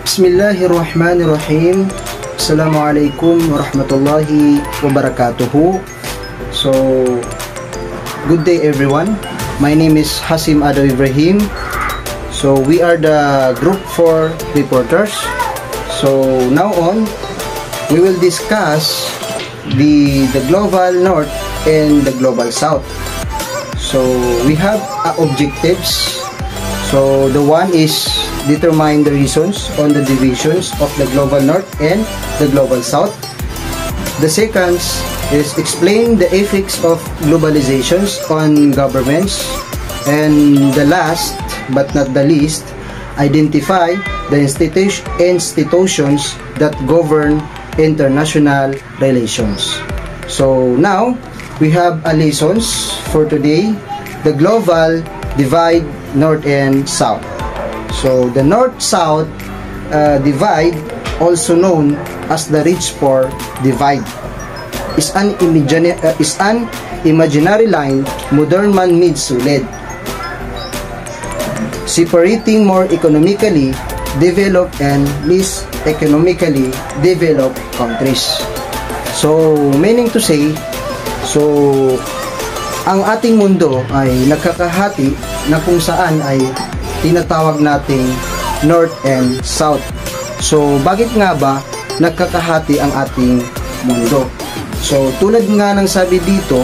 Bismillahirrahmanirrahim. Assalamualaikum warahmatullahi wabarakatuh. So, good day everyone. My name is Hasim Ado Ibrahim. So, we are the Group 4 reporters. So, now on, we will discuss the Global North and the Global South. So, we have objectives. So, the one is determine the reasons on the divisions of the Global North and the Global South. The second is explain the effects of globalizations on governments. And the last but not the least, identify the institutions that govern international relations. So now, we have a lessons for today, the global divide, North and South. So the North-South divide, also known as the rich-poor divide, is an imaginary line modern man-made sulit, separating more economically developed and less economically developed countries. So meaning to say, so ang ating mundo ay nagkakahati na kung saan ay tinatawag nating North and South. So, bakit nga ba nagkakahati ang ating mundo? So, tulad nga ng sabi dito,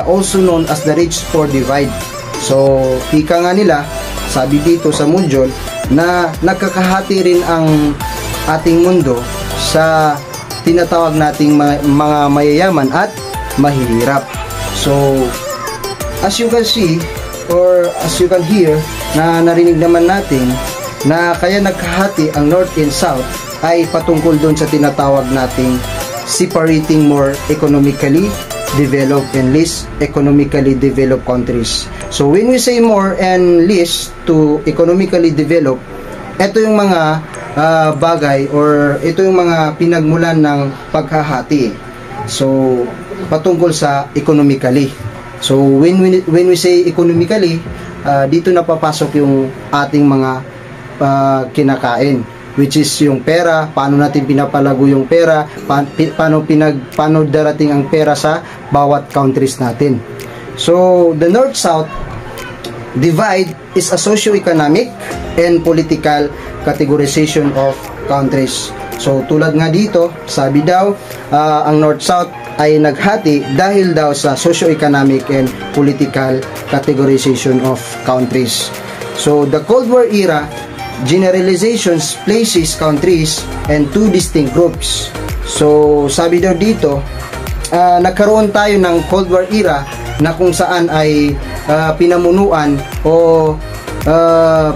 also known as the rich-poor divide. So, ika nga nila, sabi dito sa module, na nagkakahati rin ang ating mundo sa tinatawag nating mga mayayaman at mahihirap. So, as you can see, or as you can hear, na narinig naman natin na kaya nagkahati ang North and South ay patungkol doon sa tinatawag nating separating more economically developed and less economically developed countries. So when we say more and less to economically developed, ito yung mga bagay or ito yung mga pinagmulan ng paghahati. So patungkol sa economically. So when we say economically, dito na papasok yung ating mga kinakain, which is yung pera, paano natin pinapalago yung pera, paano darating ang pera sa bawat countries natin. So the North-South divide is a socio-economic and political categorization of countries. So tulad nga dito, sabi daw, ang North-South ay naghati dahil daw sa socio-economic and political categorization of countries. So the Cold War era generalizations places countries and two distinct groups. So sabi daw dito, nagkaroon tayo ng Cold War era na kung saan ay pinamunuan o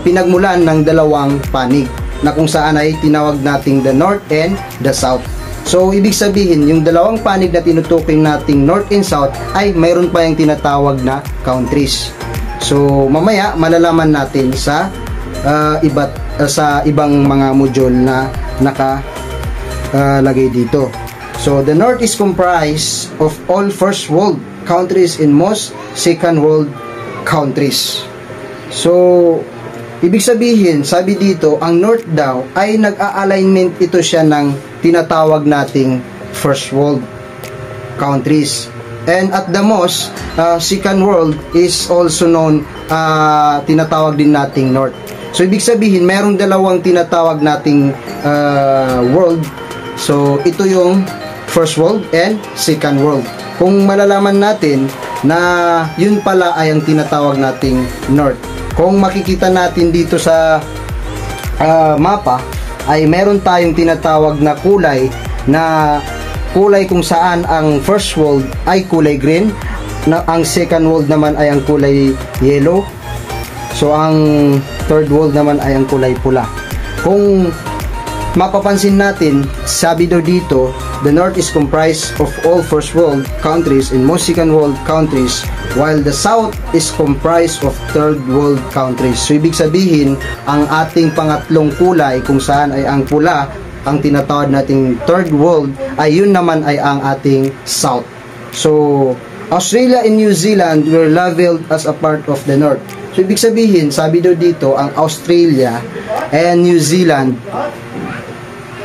pinagmulan ng dalawang panig na kung saan ay tinawag nating the North and the South. So, ibig sabihin, yung dalawang panig na tinutukoy nating North and South ay mayroon pa yung tinatawag na countries. So, mamaya malalaman natin sa ibang mga module na nakalagay dito. So, the North is comprised of all first world countries and most second world countries. So, ibig sabihin, sabi dito, ang North daw ay nag-a-alignment ito siya ng tinatawag nating first world countries. And at the most, second world is also known, tinatawag din nating North. So, ibig sabihin, mayroong dalawang tinatawag nating world. So, ito yung first world and second world. Kung malalaman natin na yun pala ay ang tinatawag nating North. Kung makikita natin dito sa mapa, ay meron tayong tinatawag na kulay kung saan ang first world ay kulay green, na ang second world naman ay ang kulay yellow, so ang third world naman ay ang kulay pula. Kung mapapansin natin, sabi daw dito, the North is comprised of all first world countries and most second world countries, while the South is comprised of third world countries. So ibig sabihin, ang ating pangatlong kulay kung saan ay ang pula, ang tinatawag nating third world, ay yun naman ay ang ating South. So Australia and New Zealand were labeled as a part of the North. So ibig sabihin, sabi daw dito, ang Australia and New Zealand,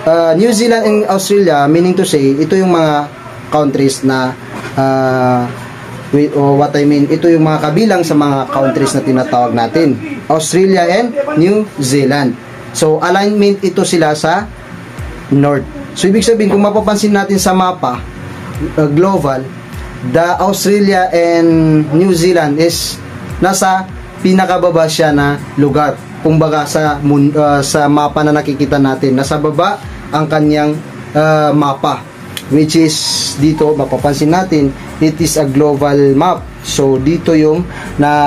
New Zealand and Australia, meaning to say, ito yung mga countries na what I mean, ito yung mga kabilang sa mga countries na tinatawag natin, Australia and New Zealand. So alignment ito sila sa North. So ibig sabihin, kung mapapansin natin sa mapa global, the Australia and New Zealand is nasa pinakababa siya na lugar. Kumbaga sa mapa na nakikita natin, nasa baba ang kanyang mapa, which is dito mapapansin natin, it is a global map. So dito yung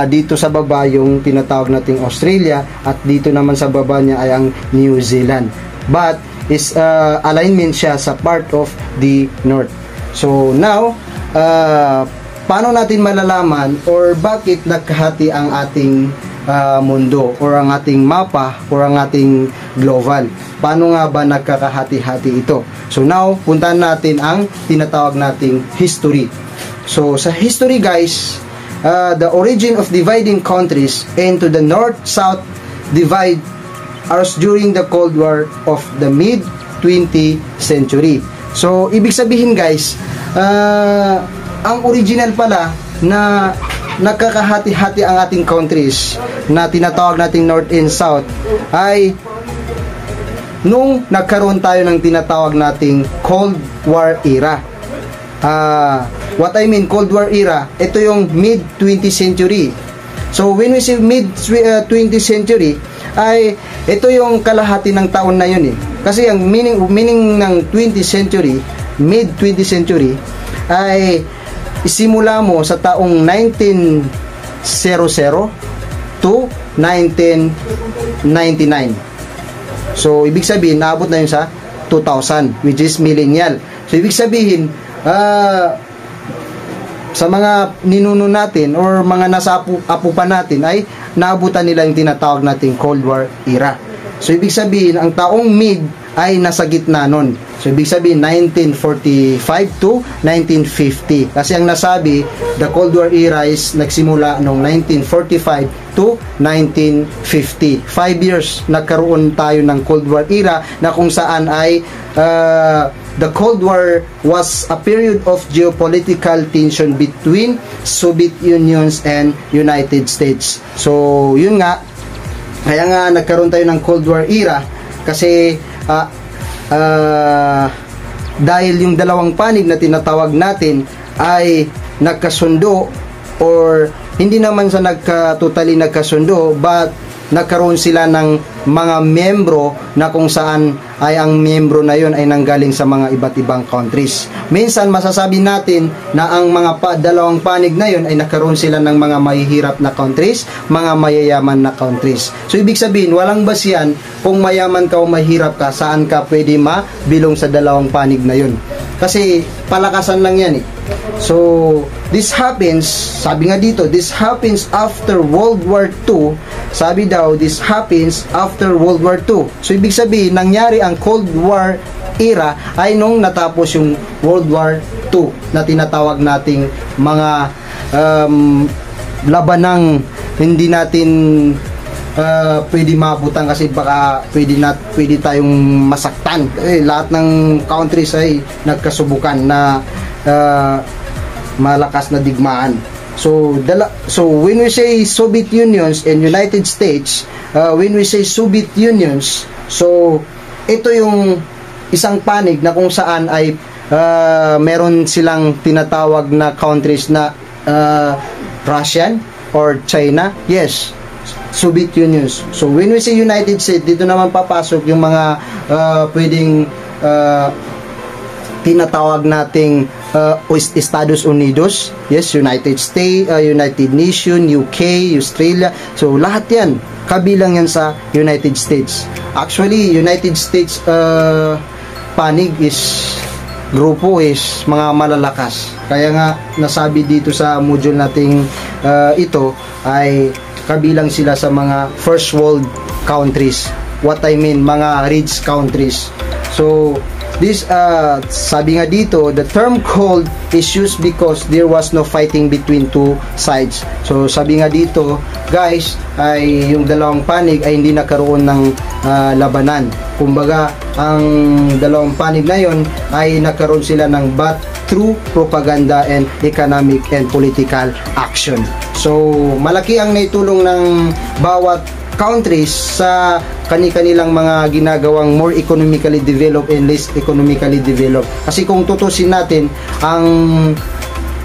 dito sa baba yung tinatawag nating Australia, at dito naman sa baba niya ay ang New Zealand, but is alignment siya sa part of the North. So now paano natin malalaman or bakit nagkahati ang ating mundo or ang ating mapa or ang ating global? Paano nga ba nagkakahati-hati ito? So now, puntahan natin ang tinatawag nating history. So sa history guys, the origin of dividing countries into the North-South divide arose during the Cold War of the mid-20th century. So ibig sabihin guys, ang original pala na nagkakahati-hati ang ating countries na tinatawag nating North and South ay nung nagkaroon tayo ng tinatawag nating Cold War era. What I mean Cold War era, ito yung mid-20th century. So when we say mid-20th century, ay ito yung kalahati ng taon na yun eh. Kasi ang meaning ng 20th century, mid-20th century, ay isimula mo sa taong 1900 to 1999. So ibig sabihin naabot na yun sa 2000, which is millennial. So ibig sabihin sa mga ninuno natin or mga nasa apo pa natin ay naabutan nila yung tinatawag nating Cold War era. So ibig sabihin ang taong mid ay nasa gitna nun. So ibig sabihin 1945 to 1950. Kasi ang nasabi, the Cold War era is nagsimula noong 1945 to 1950. 5 years nagkaroon tayo ng Cold War era na kung saan ay the Cold War was a period of geopolitical tension between Soviet Union and United States. So yun nga, kaya nga nagkaroon tayo ng Cold War era kasi dahil yung dalawang panig na tinatawag natin ay nagkasundo, or hindi naman sa totally nagkasundo, but nagkaroon sila ng mga miyembro na kung saan ay ang miyembro na yon ay nanggaling sa mga iba't ibang countries. Minsan masasabi natin na ang mga dalawang panig na yon ay nagkaroon sila ng mga mahihirap na countries, mga mayayaman na countries. So ibig sabihin, walang basihan kung mayaman ka o mahirap ka, saan ka pwede mabilong sa dalawang panig na yon. Kasi palakasan lang yan eh. So this happens, sabi nga dito, this happens after World War II. Sabi daw, this happens after World War II. So ibig sabihin, nangyari ang Cold War era ay nung natapos yung World War II na tinatawag nating mga labanang hindi natin pwede mabutan kasi baka pwede tayong masaktan. Lahat ng countries ay nagkasubukan na malakas na digmaan. So when we say Soviet Unions and United States, when we say Soviet Unions, so ito yung isang panig na kung saan ay meron silang tinatawag na countries na Russian or China. Yes, Soviet Unions. So when we say United States, dito naman papasok yung mga pwedeng tinatawag nating Estados Unidos, yes, United States, United Nation, UK, Australia. So lahat yan kabilang yan sa United States. Actually, United States panig is grupo is mga malalakas. Kaya nga nasabi dito sa module nating ito ay kabilang sila sa mga first world countries. What I mean, mga rich countries. So this sabi nga dito, the term cold is used because there was no fighting between two sides. So sabi nga dito, guys, ay yung dalawang panig ay hindi nagkaroon ng labanan. Kumbaga, ang dalawang panig na yon ay nagkaroon sila ng but through propaganda and economic and political action. So malaki ang naitulong ng bawat countries sa kani-kanilang mga ginagawang more economically developed and less economically developed. Kasi kung tutusin natin, ang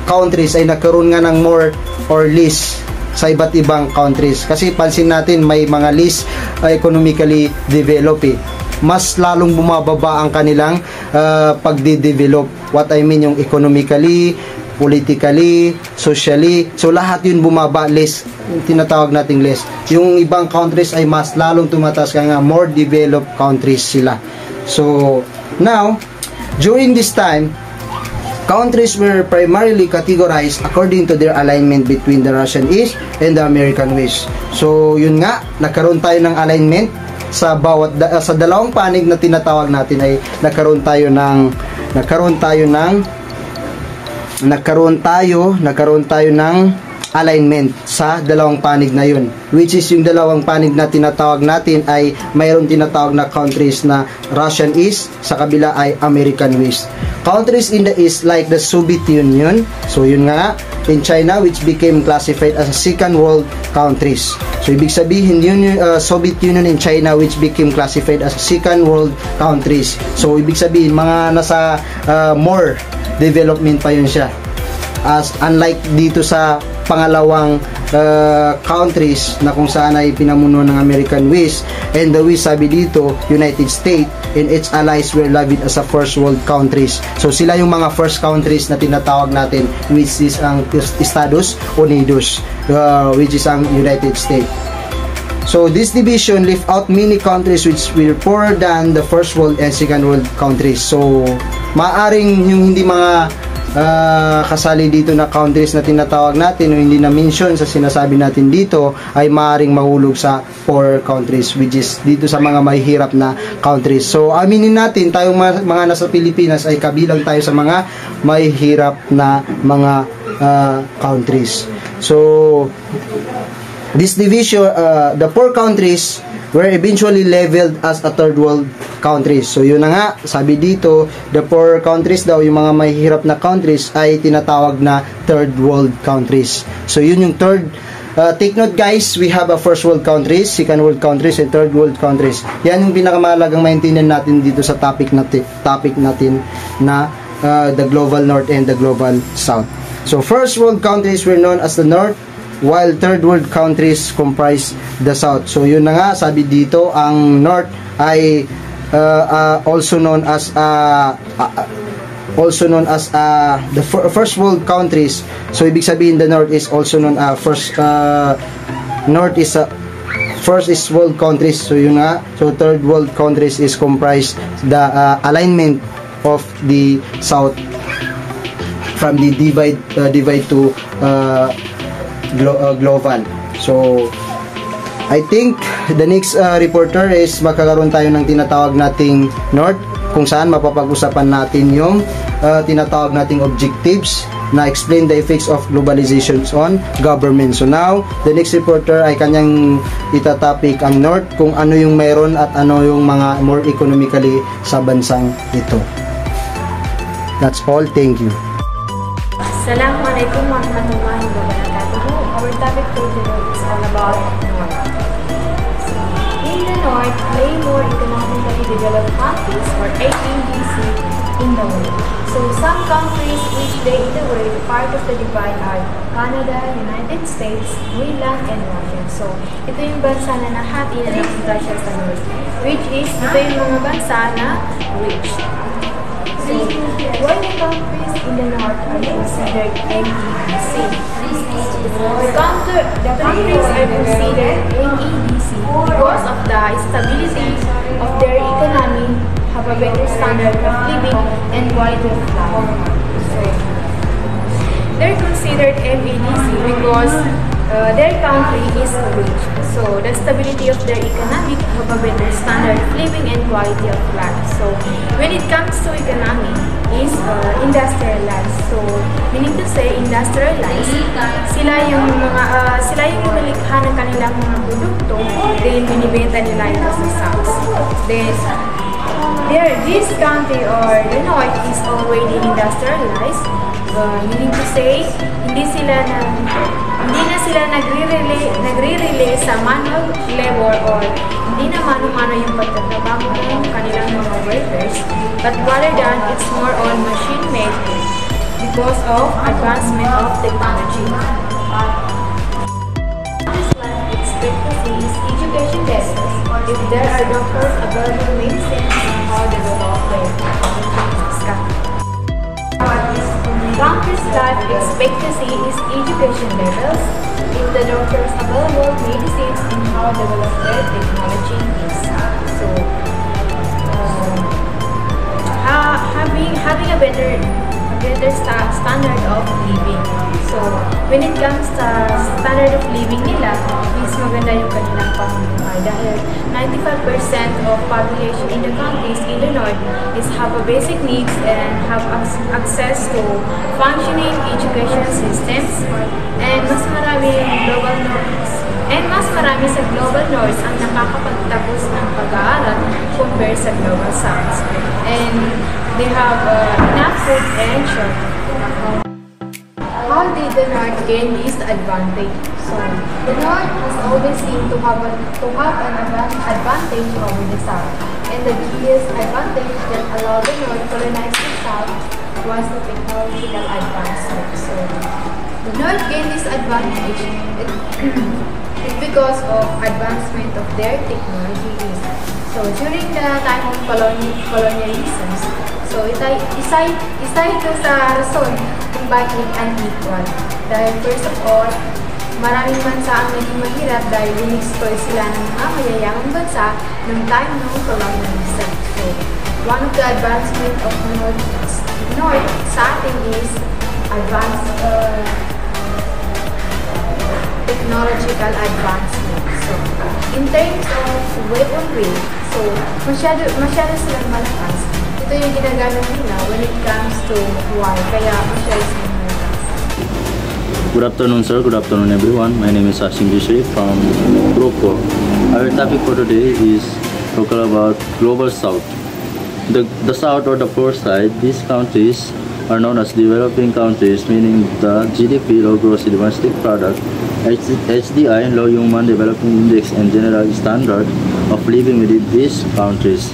countries ay nagkaroon nga ng more or less sa iba't ibang countries. Kasi pansin natin may mga less economically developed mas lalong bumababa ang kanilang pagde-develop. What I mean, yung economically, politically, socially. So lahat yun bumaba, less, tinatawag nating less. Yung ibang countries ay mas lalong tumataas, kaya nga more developed countries sila. So now, during this time, countries were primarily categorized according to their alignment between the Russian East and the American West. So yun nga, nagkaroon tayo ng alignment sa bawat sa dalawang panig na tinatawag natin ay nagkaroon tayo ng alignment sa dalawang panig na yun, which is yung dalawang panig na tinatawag natin ay mayroon tinatawag na countries na Russian East, sa kabila ay American West. Countries in the East like the Soviet Union, so yun nga, in China, which became classified as a second world countries. So ibig sabihin Soviet Union in China which became classified as second world countries. So ibig sabihin mga nasa more development pa yun siya. As unlike dito sa pangalawang countries na kung saan ay pinamuno ng American West, and the West, sabi dito, United States and its allies were labeled as a first world countries. So sila yung mga first countries na tinatawag natin, which is ang Estados Unidos, which is ang United States. So this division left out many countries which were poorer than the first world and second world countries. So maaring yung hindi mga kasali dito na countries na tinatawag natin o hindi na mention sa sinasabi natin dito ay maaaring mahulog sa poor countries, which is dito sa mga mahihirap na countries. So aminin natin, tayong mga nasa Pilipinas ay kabilang tayo sa mga mahihirap na mga countries. So this division, the poor countries were eventually leveled as a third world countries. So yun na nga, sabi dito, the poor countries daw, yung mga mahihirap na countries ay tinatawag na third world countries. So yun yung third. Take note guys, we have a first world countries, second world countries, and third world countries. Yan yung pinakamahalagang maintindihan natin dito sa topic natin na the global north and the global south. So first world countries were known as the north, while third world countries comprise the south. So yun na nga, sabi dito, ang north ay also known as the first world countries. So ibig sabihin the north is also known north is first is world countries. So yun nga, so third world countries is comprised the alignment of the south from the divide to global. So I think the next reporter is magkakaroon tayo ng tinatawag nating north, kung saan mapapag-usapan natin yung tinatawag nating objectives na explain the effects of globalization on government. So now, the next reporter ay kanyang itatopic ang north, kung ano yung meron at ano yung mga more economically sa bansang ito. That's all. Thank you. Assalamualaikum warahmatullahi wabarakatuh. Our topic for today is all about North. In the North lay more economically developed countries, or AEDC, in the world. So some countries which lay in the world part of the divide are Canada, United States, Greenland, and Russia. So ito yung bansa na nahati na ng Russia sa North, which is ito yung mga bansa na rich. So, why the countries in the north are considered NEDC? The countries are considered NEDC because of the stability of their economy, have a better standard of living, and quality of life. So, they're considered NEDC because their country is rich. So, the stability of their economy have a better standard of living and quality of life. So, when it comes to economy, is industrialized. So, meaning to say, industrialized, sila yung nilikha ng kanilang mga produkto, then binibenta nila ito sa South. Then, this country or the North is already industrialized. Meaning to say, hindi na sila nagre-relay sa manual labor or hindi na mano-mano yung pagtatrabaho ng kanilang mga workers, but rather than it's more on machine-made because of advancement of technology. This life expectancy is education levels. If there are doctors available medicines and how they develop their country's life expectancy is education levels. If the doctors available medicines and how develop their technology is. So, having a better standard of living. So, when it comes to standard of living nila, is maganda yung kanilang pamumuhay dahil 95% of population in the countries in the north is have a basic needs and have access to functioning education systems, and mas marami sa global north ang nakakapagtapos ng pag-aaral compared sa global south, and they have enough food and shelter. How did the North gain this advantage? So, the North has always seemed to have an advantage over the South, and the biggest advantage that allowed the North to colonize the South was the technological advancement. So, the North gained this advantage it's because of advancement of their technologies. So, during the time of colonialism, so isa ito sa rason kung bakit unequal. Dahil first of all, maraming bansa ang naging mahirap dahil in-exploit sila ng mga mayayamang bansa ng time ng colonialism. So, one of the advancement of North sa atin is advanced technological advancement. So, in terms of weaponry, so masyado silang malakas. Ito yung ginagamit nila when it comes to war, kaya masyado silang malakas. Good afternoon, sir. Good afternoon, everyone. My name is Hashim Bishri from Group 4. Our topic for today is talking about Global South. The South or the poor side, these countries are known as developing countries, meaning the GDP, low gross domestic product, HDI, low human development index, and general standard of living within these countries.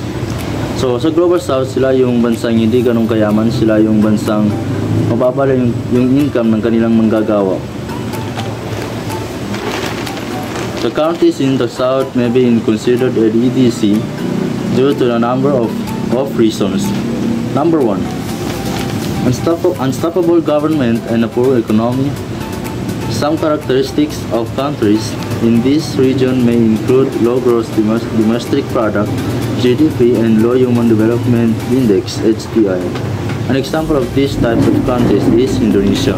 So, sa Global South, sila yung bansang hindi ganong kayaman, sila yung bansang mababa lang yung income ng kanilang manggagawa. The countries in the South may be considered a EDC due to a number of reasons. Number 1, unstoppable government and a poor economy. Some characteristics of countries in this region may include low gross domestic product, GDP, and low human development index, HDI. An example of these types of countries is Indonesia.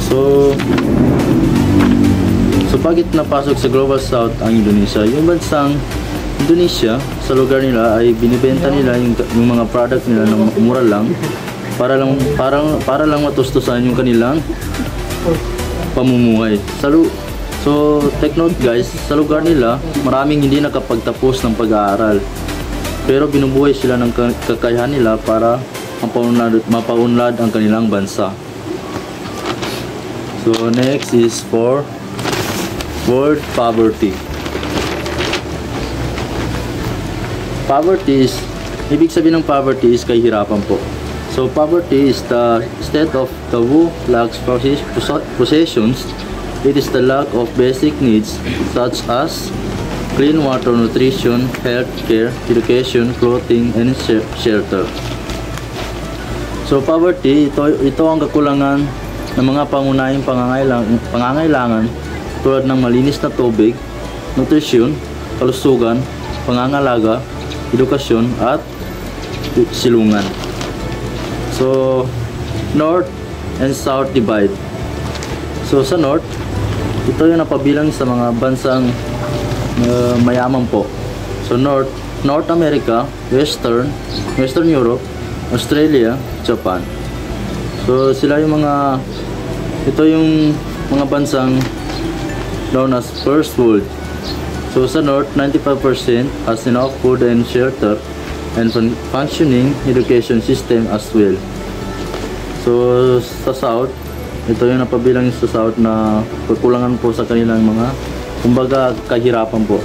So bakit napasok sa Global South ang Indonesia? Yung bansang Indonesia, sa lugar nila ay binibenta nila yung mga product nila ng mura lang para lang matustusan yung kanilang pamumuhay. So, take note guys, sa lugar nila, maraming hindi nakapagtapos ng pag-aaral. Pero binubuhay sila ng kakayahan nila para mapaunlad ang kanilang bansa. So, next is for word poverty. Poverty is, ibig sabihin ng poverty is kahirapan po. So, poverty is the state of the who lacks possessions. It is the lack of basic needs such as clean water, nutrition, health care, education, clothing, and shelter. So poverty, ito ang kakulangan ng mga pangunahing pangangailangan tulad ng malinis na tubig, nutrisyon, kalusugan, pangangalaga, edukasyon at silungan. So North and South divide. So sa North, ito yung napabilang sa mga bansang mayaman po. So North America, Western Europe, Australia, Japan. So sila yung ito yung mga bansang known as First World. So sa North, 95% has enough food and shelter and functioning education system as well. So sa South, ito yung napabilang sa South na kekulangan po sa kanilang mga kumbaga kahirapan po.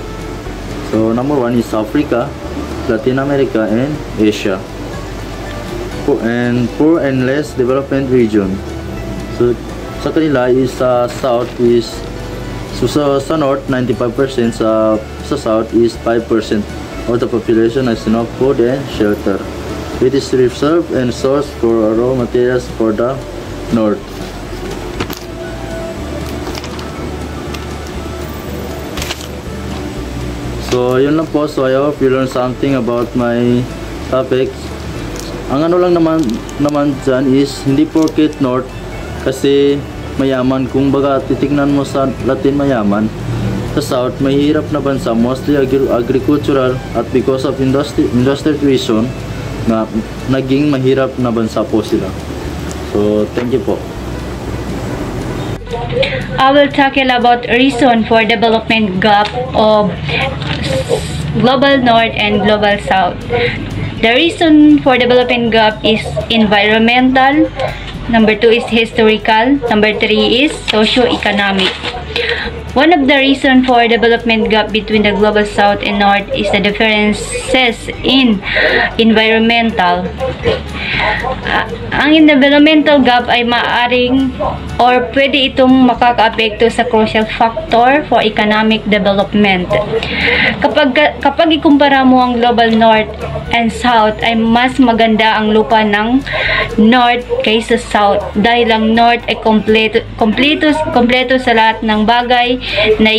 So number 1 is Africa, Latin America and Asia. And poor and less development region. So sa kanila is sa South is sa North 95%, sa South is 5% of the population has enough food and shelter. It is reserved and sourced for raw materials for the North. So yun lang po. So I hope you learn something about my topic. Ang ano lang naman dyan is hindi porket North kasi mayaman. Kung baga titignan mo sa Latin mayaman, sa South mahirap na bansa, mostly agricultural, at because of industrial reason na naging mahirap na bansa po sila. So thank you po. I will tackle about reason for development gap of global North and global South. The reason for development gap is environmental, number 2 is historical, number 3 is socio-economic. One of the reasons for development gap between the global South and North is the differences in environmental. Ang developmental gap ay maaring or pwede itong makaka-apekto sa crucial factor for economic development. Kapag ikumpara mo ang global North and South, ay mas maganda ang lupa ng North kaysa South dahil ang North ay kompleto sa lahat ng bagay na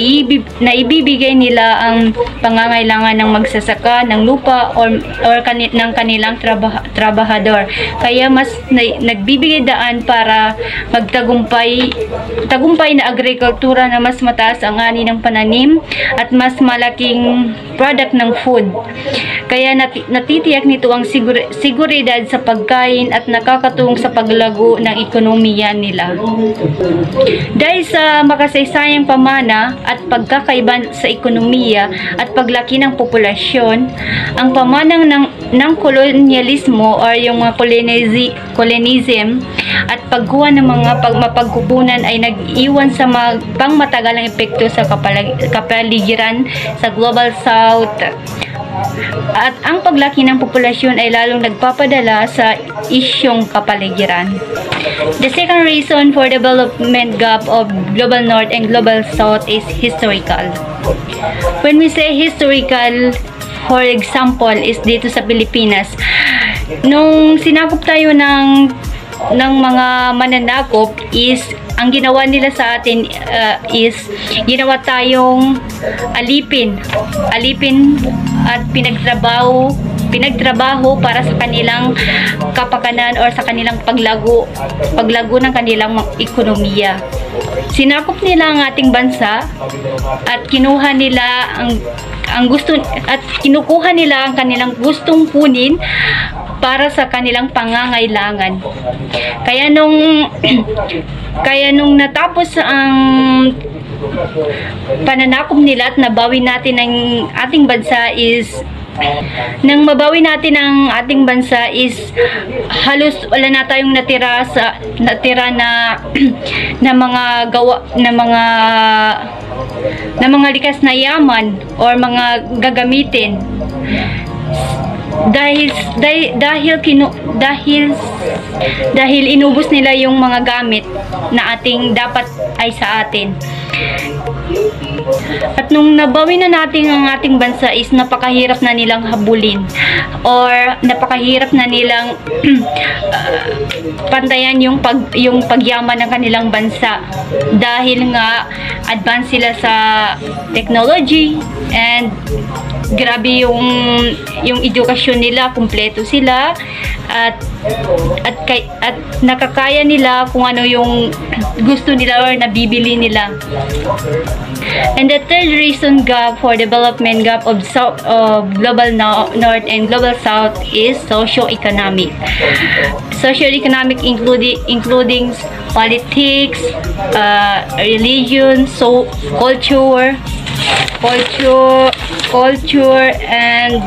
ibibigay nila ang pangangailangan ng magsasaka ng lupa or ng kanilang trabahador. Kaya mas nagbibigay daan para magtagumpay na agrikultura na mas mataas ang ani ng pananim at mas malaking product ng food. Kaya natitiyak nito ang seguridad sa pagkain at nakakatulong sa paglago ng ekonomiya nila. Dahil sa makasaysayang pamana at pagkakaiba sa ekonomiya at paglaki ng populasyon, ang pamanang ng kolonyalismo or yung mga colonism at pagkuha ng mga mapagkukunan ay nag-iwan sa pangmatagalang epekto sa kapaligiran sa Global South. At ang paglaki ng populasyon ay lalong nagpapadala sa isyong kapaligiran. The second reason for development gap of Global North and Global South is historical. When we say historical, for example, is dito sa Pilipinas, nung sinakop tayo ng mga mananakop is ang ginawa nila sa atin is ginawa tayong alipin at pinagtrabaho para sa kanilang kapakanan or sa kanilang paglago ng kanilang ekonomiya. Sinakop nila ang ating bansa at kinuha nila kinukuha nila ang kanilang gustong kunin para sa kanilang pangangailangan. Kaya nung natapos ang pananakop nila at nabawi natin ang ating bansa is halos wala na tayong natira na mga likas na yaman or mga gagamitin. Dahil inubos nila yung mga gamit na dapat ay sa atin. At nung nabawi na natin ang ating bansa is napakahirap na nilang habulin or napakahirap na nilang pantayan yung pagyaman ng kanilang bansa dahil nga advance sila sa technology and grabe yung edukasyon nila, kumpleto sila at nakakaya nila kung ano yung gusto nila or nabibili nila. And the third reason gap for development gap of global north and global south is socio-economic. Socio-economic including politics, religion, culture and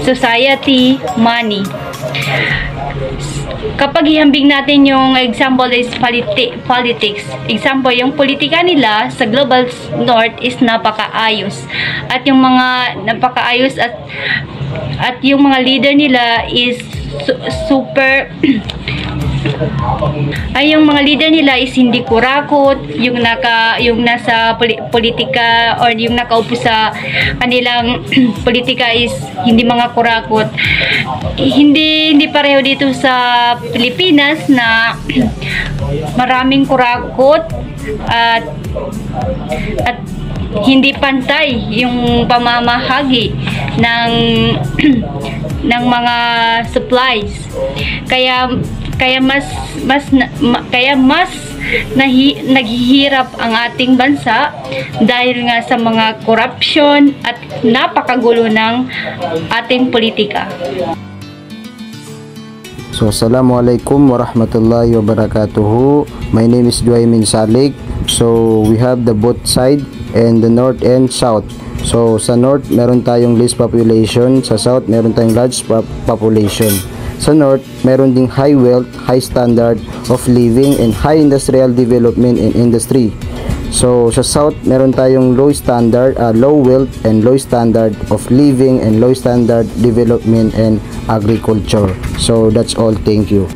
society, money. Kapag ihambing natin yung example is politics. Example, yung politika nila sa global north is napakaayos. At yung mga napakaayos at yung mga leader nila is super yung mga leader nila is hindi kurakot, yung nasa politika or yung nakaupo sa kanilang politika is hindi mga kurakot. Hindi pareho dito sa Pilipinas na maraming kurakot at hindi pantay yung pamamahagi ng mga supplies. Kaya mas naghihirap ang ating bansa dahil nga sa mga corruption at napakagulo ng ating politika. So, assalamualaikum warahmatullahi wabarakatuh. My name is Duaymin Salig. So, we have the both side and the north and south. So, sa north, meron tayong least population. Sa south, meron tayong large population. Sa north, meron ding high wealth, high standard of living, and high industrial development in industry. So, sa south, meron tayong low wealth and low standard of living and low standard development and agriculture. So, that's all. Thank you.